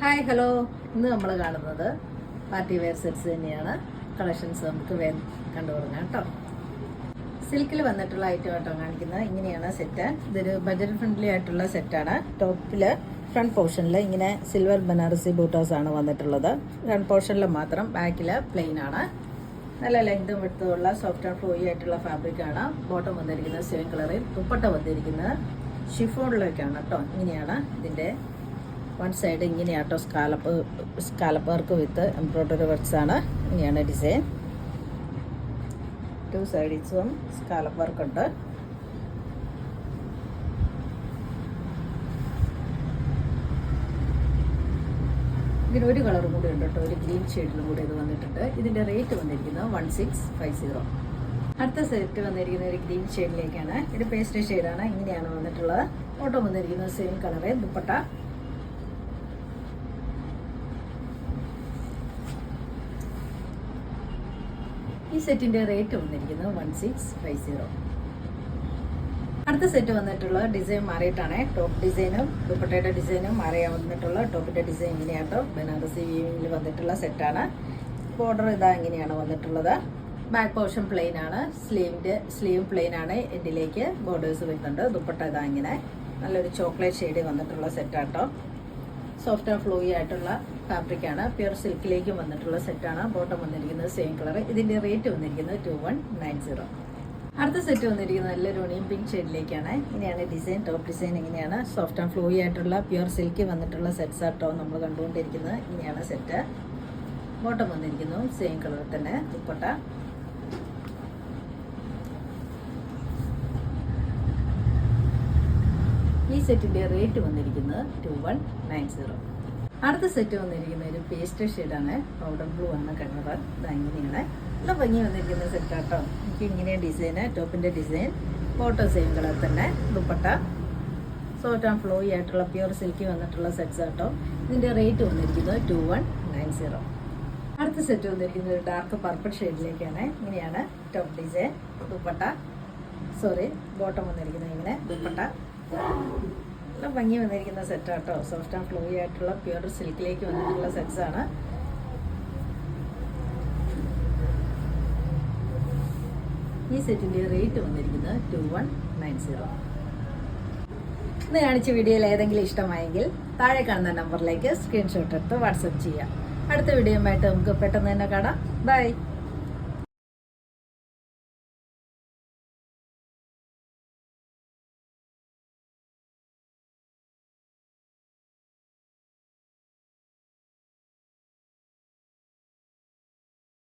Hi hello, ഇന്ന് നമ്മൾ കാണുന്നത് പാർട്ടി വെയർ സെറ്റ്സ് തന്നെയാണ്. കളക്ഷൻസ് നമുക്ക് കണ്ടു തുടങ്ങാം കേട്ടോ. സിൽക്കിൽ വന്നിട്ടുള്ള ഐറ്റം ആയിട്ടോ കാണിക്കുന്നത്. ഇങ്ങനെയാണ് സെറ്റ്. ഇതൊരു ബജറ്റ് ഫ്രണ്ട്ലി ആയിട്ടുള്ള സെറ്റാണ്. ടോപ്പിൽ ഫ്രണ്ട് പോർഷനിൽ ഇങ്ങനെ സിൽവർ ബനാറസി ബൂട്ടോസ് ആണ് വന്നിട്ടുള്ളത്. ഫ്രണ്ട് പോർഷനിൽ മാത്രം, ബാക്കിൽ പ്ലെയിൻ ആണ്. നല്ല ലെങ്തും വിടുത്തുമുള്ള സോഫ്റ്റ് ആൻഡ് ഫ്ലോയി ആയിട്ടുള്ള ഫാബ്രിക് ആണ്. ബോട്ടം വന്നിരിക്കുന്നത് സെയിം കളറിൽ, ദുപ്പട്ട വന്നിരിക്കുന്നത് ഷിഫോണിലേക്കാണ് കേട്ടോ. ഇങ്ങനെയാണ് ഇതിൻ്റെ വൺ സൈഡ് ഇങ്ങനെയാട്ടോ scallop work with embroidery works ആണ്. ഇങ്ങനെയാണ് ഡിസൈൻ. ടു സൈഡ്സും സ്കാലപ്പ് വർക്ക് ഉണ്ട്. ഇതിന് ഒരു കളറും കൂടി ഉണ്ട് കേട്ടോ, ഒരു ഗ്രീൻ ഷെയ്ഡിലും കൂടി ഇത് വന്നിട്ടുണ്ട്. ഇതിൻ്റെ റേറ്റ് വന്നിരിക്കുന്നത് 1650. അടുത്ത സെറ്റ് വന്നിരിക്കുന്ന ഒരു ഗ്രീൻ ഷെയ്ഡിലേക്കാണ്. ഇത് പേസ്റ്റൽ ഷെയ്ഡാണ്. ഇങ്ങനെയാണ് വന്നിട്ടുള്ളത്. ഓട്ടോ വന്നിരിക്കുന്നത് സെയിം കളറ്, ദുപ്പട്ട. ഈ സെറ്റിന്റെ റേറ്റ് വന്നിരിക്കുന്നത് 1650. അടുത്ത സെറ്റ് വന്നിട്ടുള്ള ഡിസൈൻ മാറിയിട്ടാണ്. ടോപ്പ് ഡിസൈനും ദുപ്പട്ടയുടെ ഡിസൈനും മാറിയാ വന്നിട്ടുള്ള. ടോപ്പിന്റെ ഡിസൈൻ ഇങ്ങനെയാട്ടോ, ബനാറസി വീവിങ്ങിൽ വന്നിട്ടുള്ള സെറ്റാണ്. ബോർഡർ ഇതാ ഇങ്ങനെയാണ് വന്നിട്ടുള്ളത്. ബാക്ക് പോർഷൻ പ്ലെയിൻ ആണ്. സ്ലീവ് പ്ലെയിൻ ആണ്. എൻഡിലേക്ക് ബോർഡേഴ്സ് വരുന്നുണ്ട്. ദുപ്പട്ട ഇതാ ഇങ്ങനെ നല്ലൊരു ചോക്ലേറ്റ് ഷെയ്ഡ് വന്നിട്ടുള്ള സെറ്റാട്ടോ. സോഫ്റ്റ് ആൻഡ് ഫ്ലോയി ആയിട്ടുള്ള ഫാബ്രിക് ആണ്. പ്യുർ സിൽക്കിലേക്ക് വന്നിട്ടുള്ള സെറ്റാണ്. ബോട്ടം വന്നിരിക്കുന്നത് സെയിം കളർ. ഇതിന്റെ റേറ്റ് വന്നിരിക്കുന്നത് 2190. അടുത്ത സെറ്റ് വന്നിരിക്കുന്നത് നല്ലൊരു ഒണിയൻ പിങ്ക് ഷെയ്ഡിലേക്കാണ്. ഇങ്ങനെയാണ് ഡിസൈൻ. ടോപ്പ് ഡിസൈൻ ഇങ്ങനെയാണ്. സോഫ്റ്റ് ആൻഡ് ഫ്ലോയി ആയിട്ടുള്ള പ്യുർ സിൽക്ക് വന്നിട്ടുള്ള സെറ്റ്സ് ആട്ടോ നമ്മൾ കണ്ടുകൊണ്ടിരിക്കുന്നത്. ഇങ്ങനെയാണ് സെറ്റ്. ബോട്ടം വന്നിരിക്കുന്നു സെയിം കളറിൽ തന്നെ. ദുപ്പട്ട. ഈ സെറ്റിന്റെ റേറ്റ് വന്നിരിക്കുന്നത് 2190. അടുത്ത സെറ്റ് വന്നിരിക്കുന്ന ഒരു പേസ്റ്റൽ ഷെയ്ഡാണ്. പൗഡർ ബ്ലൂ എന്ന കളർ. ഇതങ്ങനെയാണ് നല്ല ഭംഗി വന്നിരിക്കുന്ന സെറ്റാട്ടോ. എനിക്ക് ഇങ്ങനെ ഡിസൈന്. ടോപ്പിന്റെ ഡിസൈൻ. ബോട്ടം സെയിം കളർ തന്നെ. ദുപ്പട്ട. സോഫ്റ്റ് ആൻഡ് ഫ്ലോയി ആയിട്ടുള്ള പ്യുർ സിൽക്കി വന്നിട്ടുള്ള സെറ്റ്സ് ആട്ടോ. ഇതിന്റെ റേറ്റ് വന്നിരിക്കുന്നത് 2190. അടുത്ത സെറ്റ് വന്നിരിക്കുന്നത് ഒരു ഡാർക്ക് പർപ്പിൾ ഷെയ്ഡിലേക്കാണ്. ഇങ്ങനെയാണ് ടോപ്പ് ഡിസൈൻ. ദുപ്പട്ട ബോട്ടം വന്നിരിക്കുന്നത് ഇങ്ങനെ. ദുപ്പട്ട നല്ല ഭംഗി വന്നിരിക്കുന്ന സെറ്റാട്ടോ. സോഫ്റ്റ് ആൻഡ് ഫ്ലോയി ആയിട്ടുള്ള പ്യുർ സിൽക്കിലേക്ക് വന്നിട്ടുള്ള സെറ്റ്സ് ആണ്. ഈ സെറ്റിന്റെ റേറ്റ് വന്നിരിക്കുന്നത് 2190. ഇന്ന് കാണിച്ച വീഡിയോയിൽ ഏതെങ്കിലും ഇഷ്ടമായെങ്കിൽ താഴെ കാണുന്ന നമ്പറിലേക്ക് സ്ക്രീൻഷോട്ട് എടുത്ത് വാട്സപ്പ് ചെയ്യാം. അടുത്ത വീഡിയോയുമായിട്ട് നമുക്ക് പെട്ടെന്ന് തന്നെ കാണാം. ബൈ.